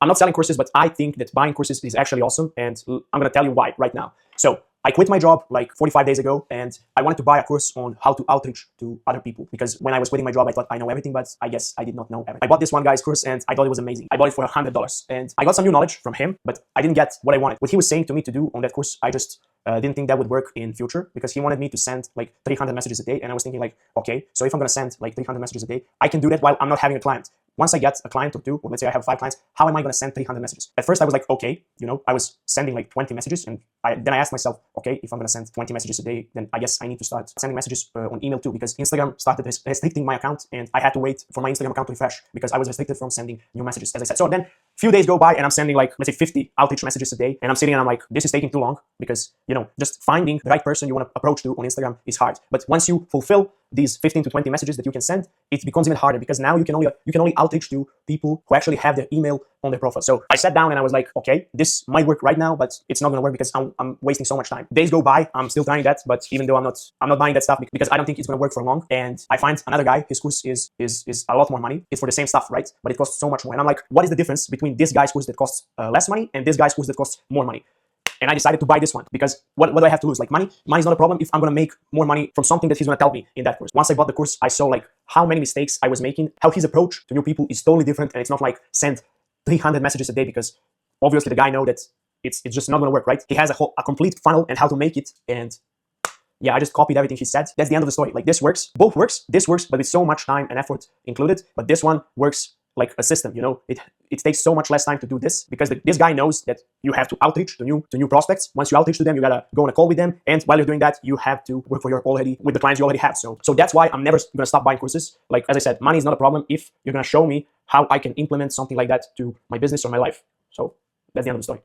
I'm not selling courses, but I think that buying courses is actually awesome, and I'm gonna tell you why right now. So I quit my job like 45 days ago, and I wanted to buy a course on how to outreach to other people, because when I was quitting my job, I thought I know everything, but I guess I did not know everything. I bought this one guy's course, and I thought it was amazing. I bought it for $100, and I got some new knowledge from him, but I didn't get what I wanted. What he was saying to me to do on that course, I just didn't think that would work in future, because he wanted me to send like 300 messages a day, and I was thinking like, okay, so if I'm gonna send like 300 messages a day, I can do that while I'm not having a client. Once I get a client or two, or let's say I have 5 clients, how am I going to send 300 messages? At first I was like, okay, I was sending like 20 messages, and then I asked myself, okay, if I'm going to send 20 messages a day, then I guess I need to start sending messages on email too, because Instagram started restricting my account, and I had to wait for my Instagram account to refresh because I was restricted from sending new messages, as I said. So then few days go by, and I'm sending like, let's say 50 outreach messages a day, and I'm sitting and I'm like, this is taking too long, because just finding the right person you want to approach to on Instagram is hard. But once you fulfill these 15 to 20 messages that you can send, it becomes even harder, because now you can only outreach to people who actually have their email on their profile. So I sat down and I was like, okay, this might work right now, but it's not gonna work because I'm wasting so much time. Days go by, I'm still trying that, but even though I'm not buying that stuff because I don't think it's gonna work for long. And I find another guy, his course is a lot more money. It's for the same stuff, right? But it costs so much more. And I'm like, what is the difference between this guy's course that costs less money and this guy's course that costs more money? And I decided to buy this one, because what do I have to lose? Like money is not a problem if I'm going to make more money from something that he's going to tell me in that course. Once I bought the course, I saw like how many mistakes I was making, how his approach to new people is totally different. And it's not like send 300 messages a day, because obviously the guy knows that it's just not going to work, right? He has a complete funnel and how to make it. And yeah, I just copied everything he said. That's the end of the story. Like this works, both works, this works, but with so much time and effort included. But this one works like a system, it takes so much less time to do this, because this guy knows that you have to outreach to new prospects. Once you outreach to them, you gotta go on a call with them, and while you're doing that, you have to work with the clients you already have. So that's why I'm never gonna stop buying courses. Like, as I said, money is not a problem if you're gonna show me how I can implement something like that to my business or my life. So that's the end of the story.